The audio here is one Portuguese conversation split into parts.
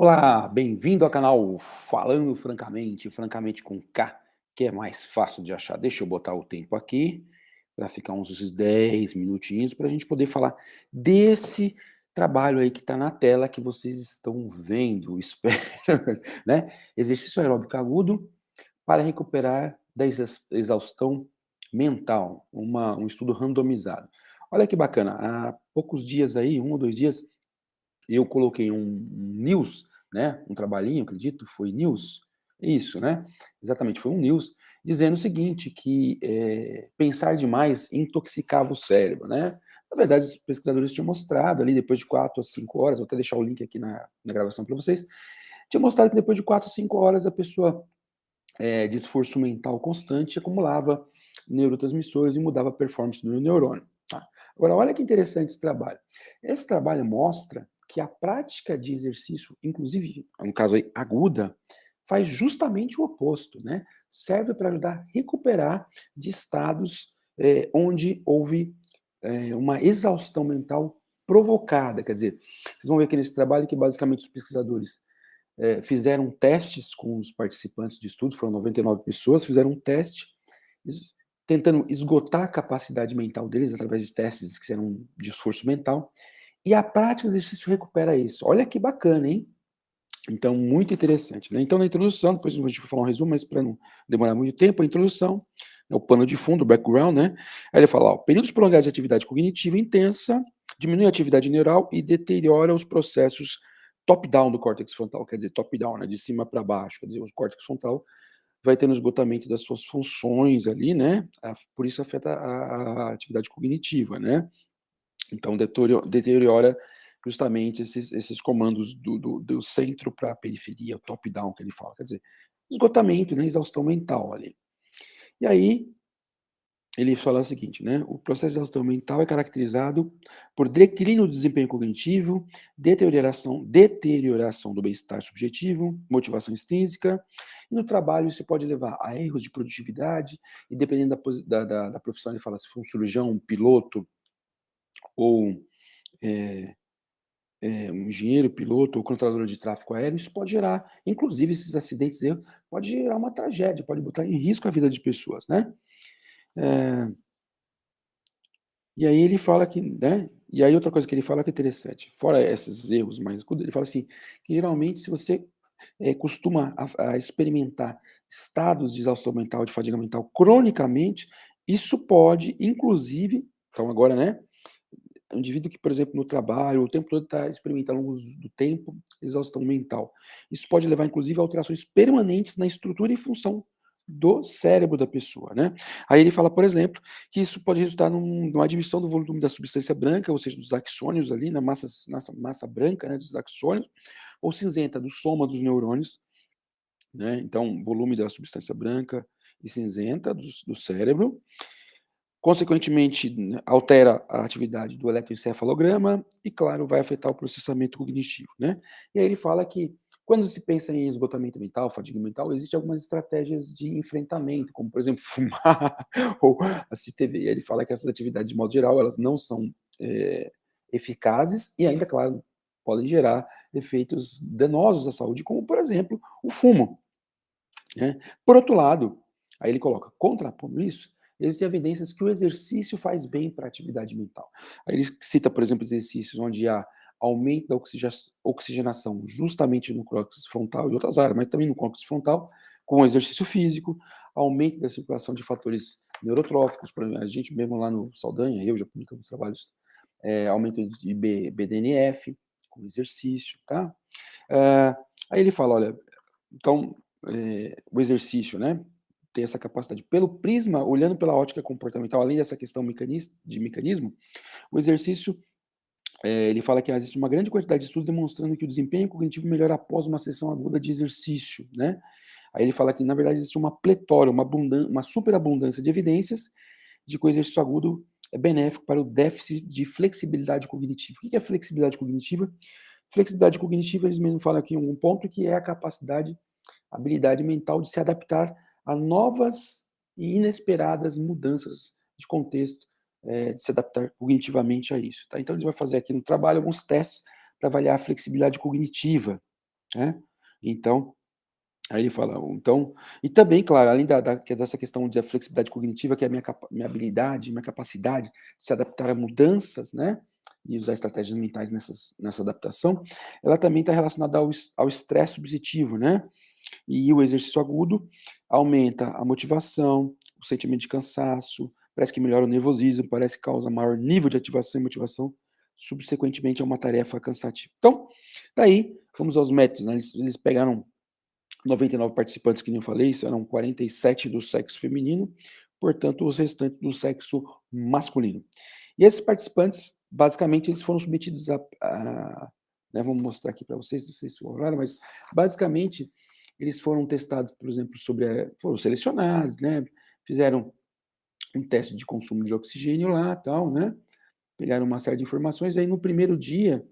Olá, bem-vindo ao canal Falando Francamente, francamente com K, que é mais fácil de achar. Deixa eu botar o tempo aqui, para ficar uns 10 minutinhos, para a gente poder falar desse trabalho aí que está na tela, que vocês estão vendo, espero, né? Exercício aeróbico agudo para recuperar da exaustão mental, um estudo randomizado. Olha que bacana, há poucos dias aí, 1 ou 2 dias, eu coloquei um news, né, um trabalhinho, acredito, foi news? Isso, né, exatamente, foi um news, dizendo o seguinte, que, pensar demais intoxicava o cérebro, né. Na verdade, os pesquisadores tinham mostrado ali, depois de 4 a 5 horas, vou até deixar o link aqui na gravação para vocês, tinha mostrado que depois de 4 a 5 horas a pessoa, de esforço mental constante acumulava neurotransmissores e mudava a performance do neurônio, tá. Agora olha que interessante esse trabalho. Esse trabalho mostra que a prática de exercício, inclusive, no caso aí, aguda, faz justamente o oposto, né, serve para ajudar a recuperar de estados, onde houve, uma exaustão mental provocada, quer dizer, vocês vão ver aqui nesse trabalho que basicamente os pesquisadores fizeram testes com os participantes de estudo, foram 99 pessoas, fizeram um teste, tentando esgotar a capacidade mental deles através de testes que eram de esforço mental, e a prática do exercício recupera isso. Olha que bacana, hein? Então, muito interessante, né? Então, na introdução, depois a gente vai falar um resumo, mas para não demorar muito tempo, a introdução, é o pano de fundo, o background, né? Aí ele fala, ó, períodos prolongados de atividade cognitiva intensa diminui a atividade neural e deteriora os processos top-down do córtex frontal, quer dizer, top-down, né, de cima para baixo, quer dizer, o córtex frontal vai tendo esgotamento das suas funções ali, né? Por isso afeta a atividade cognitiva, né? Então deteriora justamente esses comandos do centro para a periferia, o top-down que ele fala, quer dizer, esgotamento, né, exaustão mental ali. E aí, ele fala o seguinte, né, o processo de exaustão mental é caracterizado por declínio do desempenho cognitivo, deterioração do bem-estar subjetivo, motivação extrínseca, e no trabalho isso pode levar a erros de produtividade, e dependendo da profissão, ele fala se for um cirurgião, um piloto ou eh um engenheiro, piloto ou controlador de tráfego aéreo, isso pode gerar, inclusive esses acidentes aí, pode gerar uma tragédia, pode botar em risco a vida de pessoas, né. Eh, e aí ele fala que, né, e aí outra coisa que ele fala que é interessante, fora esses erros mais ele fala assim, que geralmente se você, costuma a experimentar estados de exaustão mental, de fadiga mental cronicamente, isso pode inclusive então agora, né, um indivíduo que, por exemplo, no trabalho, o tempo todo está experimentando ao longo do tempo exaustão mental. Isso pode levar, inclusive, a alterações permanentes na estrutura e função do cérebro da pessoa, né. Aí ele fala, por exemplo, que isso pode resultar numa diminuição do volume da substância branca, ou seja, dos axônios ali, na massa branca, né, dos axônios, ou cinzenta, do soma dos neurônios, né, então volume da substância branca e cinzenta do cérebro, consequentemente, altera a atividade do eletroencefalograma e, claro, vai afetar o processamento cognitivo, né. E aí ele fala que quando se pensa em esgotamento mental, fadiga mental, existem algumas estratégias de enfrentamento, como, por exemplo, fumar ou assistir TV. E ele fala que essas atividades, de modo geral, elas não são, eficazes e ainda, claro, podem gerar efeitos danosos à saúde, como, por exemplo, o fumo. Né. Por outro lado, aí ele coloca, contrapondo isso, existem evidências que o exercício faz bem para a atividade mental. Aí ele cita, por exemplo, exercícios onde há aumento da oxigenação justamente no córtex frontal e outras áreas, mas também no córtex frontal, com o exercício físico, aumento da circulação de fatores neurotróficos, por exemplo, a gente mesmo lá no Saldanha, eu já publico alguns trabalhos, aumento de BDNF com exercício, tá. Eh, Aí ele fala: "Olha, então, o exercício, né, tem essa capacidade pelo prisma, olhando pela ótica comportamental, além dessa questão de mecanismo, o exercício, ele fala que existe uma grande quantidade de estudos demonstrando que o desempenho cognitivo melhora após uma sessão aguda de exercício, né. Aí ele fala que na verdade existe uma pletora, uma superabundância de evidências de que o exercício agudo é benéfico para o déficit de flexibilidade cognitiva. O que é flexibilidade cognitiva? Flexibilidade cognitiva, eles mesmos falam aqui em um ponto, que é a capacidade habilidade mental de se adaptar a novas e inesperadas mudanças de contexto, de se adaptar cognitivamente a isso, tá. Então ele vai fazer aqui no trabalho alguns testes para avaliar a flexibilidade cognitiva, né. Então, aí ele fala, então e também, claro, além dessa questão da flexibilidade cognitiva, que é a minha habilidade, minha capacidade de se adaptar a mudanças, né, e usar estratégias mentais nessa adaptação, ela também está relacionada ao estresse subjetivo, né. E o exercício agudo aumenta a motivação, o sentimento de cansaço, parece que melhora o nervosismo, parece que causa maior nível de ativação e motivação, subsequentemente a uma tarefa cansativa. Então, daí, vamos aos métodos, né, eles pegaram 99 participantes, que nem eu falei, eram 47 do sexo feminino, portanto, os restantes do sexo masculino. E esses participantes, basicamente, eles foram submetidos né, vamos mostrar aqui para vocês, não sei se for horário, mas basicamente eles foram testados, por exemplo, foram selecionados, né, fizeram um teste de consumo de oxigênio lá, tal, né, pegaram uma série de informações, aí no primeiro dia,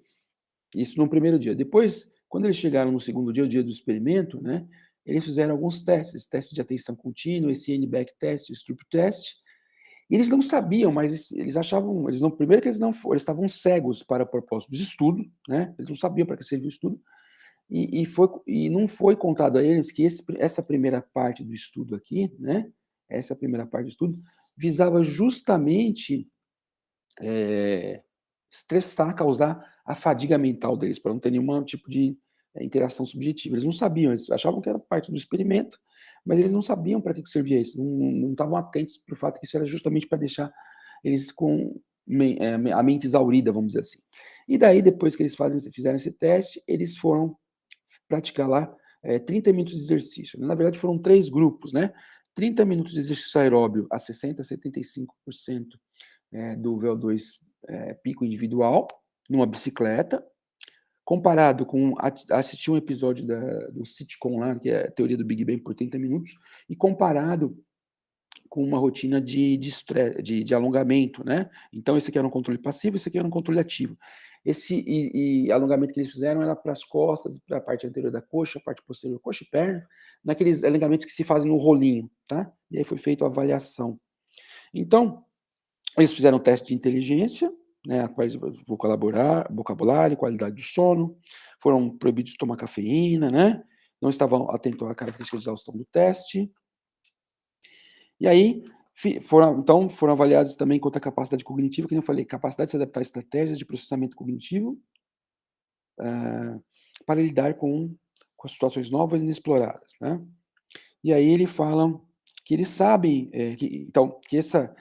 isso no primeiro dia. Depois, quando eles chegaram no segundo dia, o dia do experimento, né, eles fizeram alguns testes, testes de atenção contínua, esse N-back test, o Stroop test, e eles não sabiam, mas eles achavam, eles não, primeiro que eles não eles estavam cegos para propósitos de estudo, né, eles não sabiam para que servia o estudo, e não foi contado a eles que essa primeira parte do estudo aqui, né, essa primeira parte do estudo, visava justamente estressar, causar a fadiga mental deles, para não ter nenhum tipo de interação subjetiva. Eles não sabiam, eles achavam que era parte do experimento, mas eles não sabiam para que servia isso, não estavam atentos para o fato que isso era justamente para deixar eles com a mente exaurida, vamos dizer assim. E daí, depois que eles fizeram esse teste, eles foram praticar lá 30 minutos de exercício. Na verdade, foram 3 grupos, né? 30 minutos de exercício aeróbio a 60, 75% do VO2 pico individual, numa bicicleta, comparado com assistir um episódio do sitcom lá, que é a teoria do Big Bang por 30 minutos, e comparado com uma rotina de alongamento, né. Então esse aqui era um controle passivo, esse aqui era um controle ativo. Esse alongamento que eles fizeram era para as costas, para a parte anterior da coxa, a parte posterior, coxa e perna, naqueles alongamentos que se fazem no rolinho, tá. E aí foi feita a avaliação. Então, eles fizeram um teste de inteligência, né, vocabulário, qualidade do sono, foram proibidos de tomar cafeína, né, não estavam atentos à característica de exaustão do teste, e aí foram avaliados também quanto à capacidade cognitiva, que nem eu falei, capacidade de se adaptar a estratégias de processamento cognitivo, hã, para lidar com as situações novas e inexploradas, né. E aí eles falam que eles sabem, que essa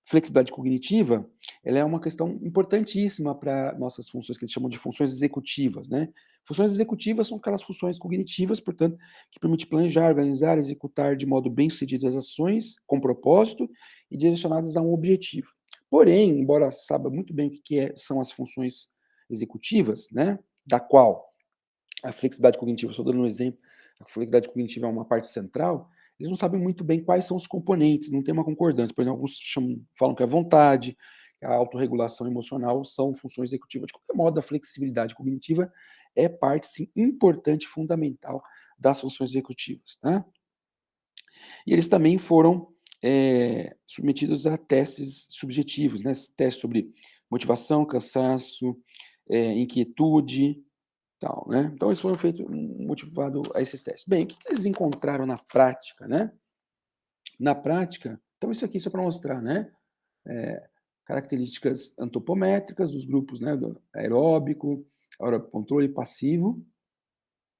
flexibilidade cognitiva, ela é uma questão importantíssima para nossas funções, que eles chamam de funções executivas, né. Funções executivas são aquelas funções cognitivas, portanto, que permite planejar, organizar, executar de modo bem-sucedido as ações, com propósito e direcionadas a um objetivo. Porém, embora saiba muito bem o que são as funções executivas, né, da qual a flexibilidade cognitiva, só dando um exemplo, a flexibilidade cognitiva é uma parte central, eles não sabem muito bem quais são os componentes, não tem uma concordância. Por exemplo, alguns falam que a vontade, que a autorregulação emocional são funções executivas. De qualquer modo, a flexibilidade cognitiva é parte, sim, importante, fundamental das funções executivas, tá? E eles também foram submetidos a testes subjetivos, né? Testes sobre motivação, cansaço, inquietude, tal, né. Então eles foram feitos motivado a esses testes. Bem, o que que eles encontraram na prática, né. Na prática, então isso aqui só para mostrar, né, eh, características antropométricas dos grupos, né, do aeróbico controle passivo.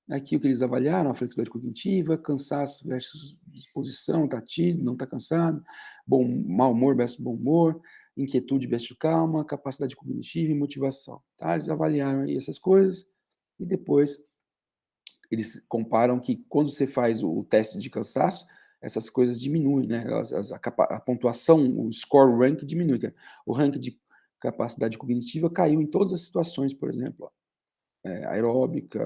Aqui o que eles avaliaram, a flexibilidade cognitiva, cansaço versus disposição, tá tímido, não tá cansado, mau humor versus bom humor, inquietude versus calma, capacidade cognitiva e motivação, tá. Eles avaliaram aí essas coisas, e depois eles comparam que quando você faz o teste de cansaço, essas coisas diminuem, né, a pontuação, o score rank diminui, o ranking de capacidade cognitiva caiu em todas as situações, por exemplo, aeróbica,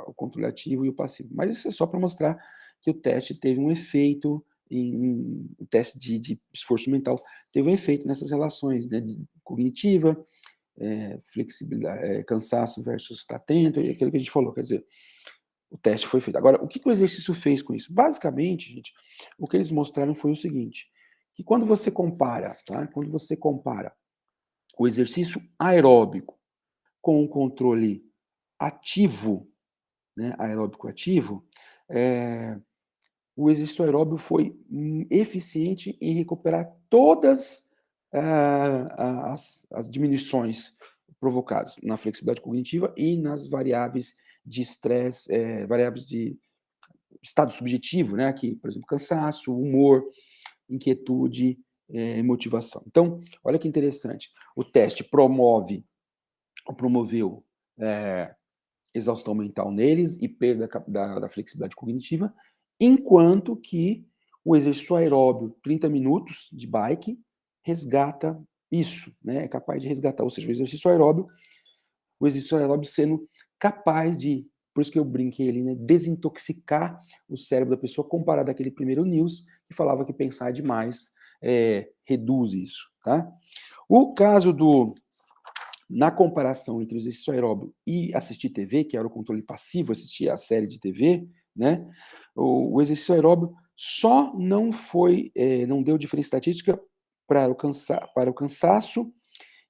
o controle ativo e o passivo. Mas isso é só para mostrar que o teste teve um efeito o teste de esforço mental teve um efeito nessas relações, né, cognitiva, flexibilidade, cansaço versus estar atento, e aquilo que a gente falou, quer dizer, o teste foi feito. Agora, o que que o exercício fez com isso? Basicamente, gente, o que eles mostraram foi o seguinte, que quando você compara, tá, quando você compara o exercício aeróbico com o controle ativo, né, aeróbico ativo, o exercício aeróbio foi eficiente em recuperar todas as diminuições provocadas na flexibilidade cognitiva e nas variáveis de estresse, variáveis de estado subjetivo, né, aqui, por exemplo, cansaço, humor, inquietude, motivação. Então, olha que interessante, o teste promoveu exaustão mental neles e perda da flexibilidade cognitiva, enquanto que o exercício aeróbio, 30 minutos de bike, resgata isso, né? É capaz de resgatar, ou seja, o exercício aeróbio sendo capaz de, por isso que eu brinquei ali, né? Desintoxicar o cérebro da pessoa, comparado àquele primeiro news, que falava que pensar demais reduz isso, tá? O caso na comparação entre o exercício aeróbio e assistir TV, que era o controle passivo, assistir a série de TV, né? O exercício aeróbio só não deu diferença estatística para o cansaço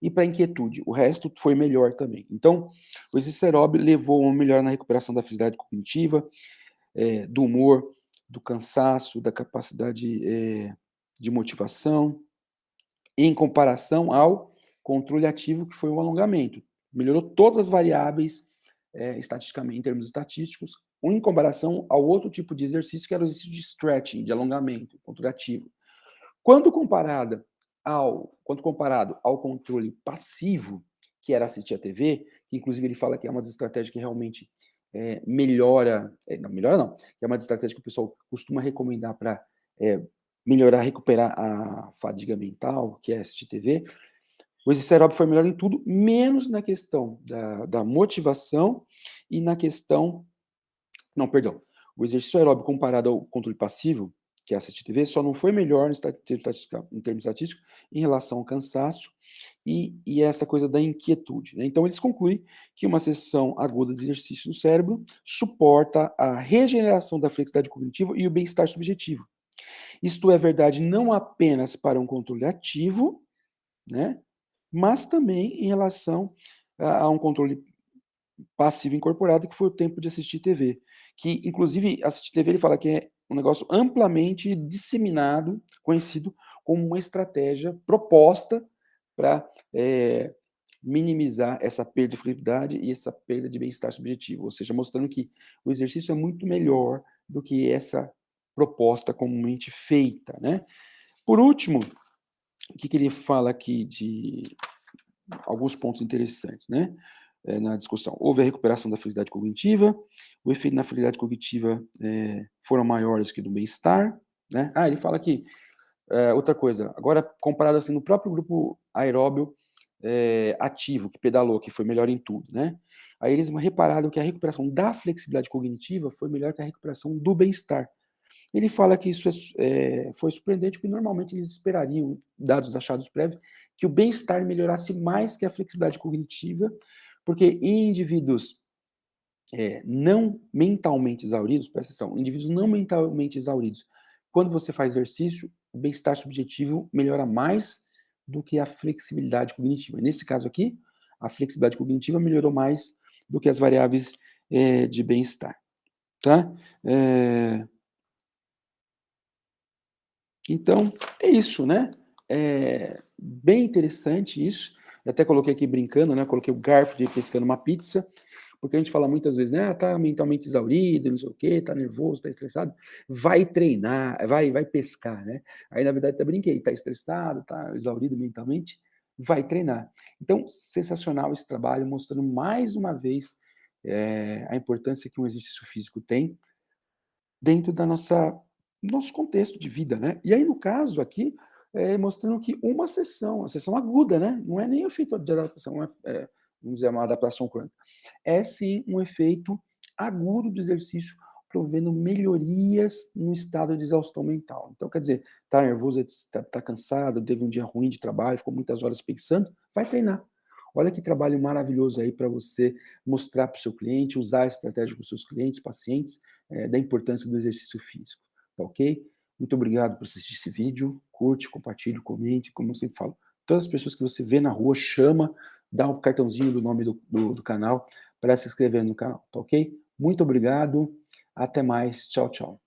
e para a inquietude. O resto foi melhor também. Então, o exercício aeróbio levou a uma melhora na recuperação da flexibilidade cognitiva, do humor, do cansaço, da capacidade de motivação, em comparação ao controle ativo, que foi o alongamento. Melhorou todas as variáveis, estatisticamente, em termos estatísticos, em comparação ao outro tipo de exercício, que era o exercício de stretching, de alongamento, controle ativo. Quando comparado ao controle passivo, que era assistir a TV, que inclusive ele fala que é uma das estratégias que realmente melhora, não melhora não, que é uma das estratégias que o pessoal costuma recomendar para melhorar, recuperar a fadiga mental, que é assistir TV. O exercício aeróbico foi melhor em tudo, menos na questão da motivação e na questão... Não, perdão. O exercício aeróbico comparado ao controle passivo, que é assistir TV, só não foi melhor em termos estatísticos em relação ao cansaço e essa coisa da inquietude, né? Então, eles concluem que uma sessão aguda de exercício no cérebro suporta a regeneração da flexibilidade cognitiva e o bem-estar subjetivo. Isto é verdade não apenas para um controle ativo, né, mas também em relação a um controle passivo incorporado, que foi o tempo de assistir TV. Que, inclusive, assistir TV, ele fala que é um negócio amplamente disseminado, conhecido como uma estratégia proposta para minimizar essa perda de flexibilidade e essa perda de bem-estar subjetivo, ou seja, mostrando que o exercício é muito melhor do que essa proposta comumente feita, né? Por último, o que ele fala aqui de alguns pontos interessantes, né? Na discussão. Houve a recuperação da felicidade cognitiva, o efeito na felicidade cognitiva foram maiores que do bem-estar, né? Ele fala que, outra coisa, agora comparado assim no próprio grupo aeróbio ativo, que pedalou, que foi melhor em tudo, né? Aí eles repararam que a recuperação da flexibilidade cognitiva foi melhor que a recuperação do bem-estar. Ele fala que isso foi surpreendente, porque normalmente eles esperariam, dados achados prévios, que o bem-estar melhorasse mais que a flexibilidade cognitiva, porque em indivíduos não mentalmente exauridos, presta atenção, indivíduos não mentalmente exauridos, quando você faz exercício, o bem-estar subjetivo melhora mais do que a flexibilidade cognitiva. Nesse caso aqui, a flexibilidade cognitiva melhorou mais do que as variáveis de bem-estar, tá? Então, é isso, né? É bem interessante isso. Eu até coloquei aqui brincando, né? Coloquei o garfo de pescando uma pizza, porque a gente fala muitas vezes, né? Tá mentalmente exaurido, não sei o quê, tá nervoso, tá estressado. Vai treinar, vai pescar, né? Aí, na verdade, até brinquei, tá estressado, tá exaurido mentalmente, vai treinar. Então, sensacional esse trabalho, mostrando mais uma vez a importância que um exercício físico tem dentro da nosso contexto de vida, né? E aí, no caso aqui, mostrando que uma sessão aguda, né? Não é nem o efeito de adaptação, vamos dizer, uma adaptação crônica. É sim um efeito agudo do exercício, promovendo melhorias no estado de exaustão mental. Então, quer dizer, tá nervoso, tá cansado, teve um dia ruim de trabalho, ficou muitas horas pensando, vai treinar. Olha que trabalho maravilhoso aí para você mostrar para o seu cliente, usar a estratégia com os seus clientes, pacientes, da importância do exercício físico, tá ok? Muito obrigado por assistir esse vídeo, curte, compartilhe, comente, como eu sempre falo. Todas as pessoas que você vê na rua, chama, dá um cartãozinho do nome do canal para se inscrever no canal, tá ok? Muito obrigado, até mais, tchau, tchau.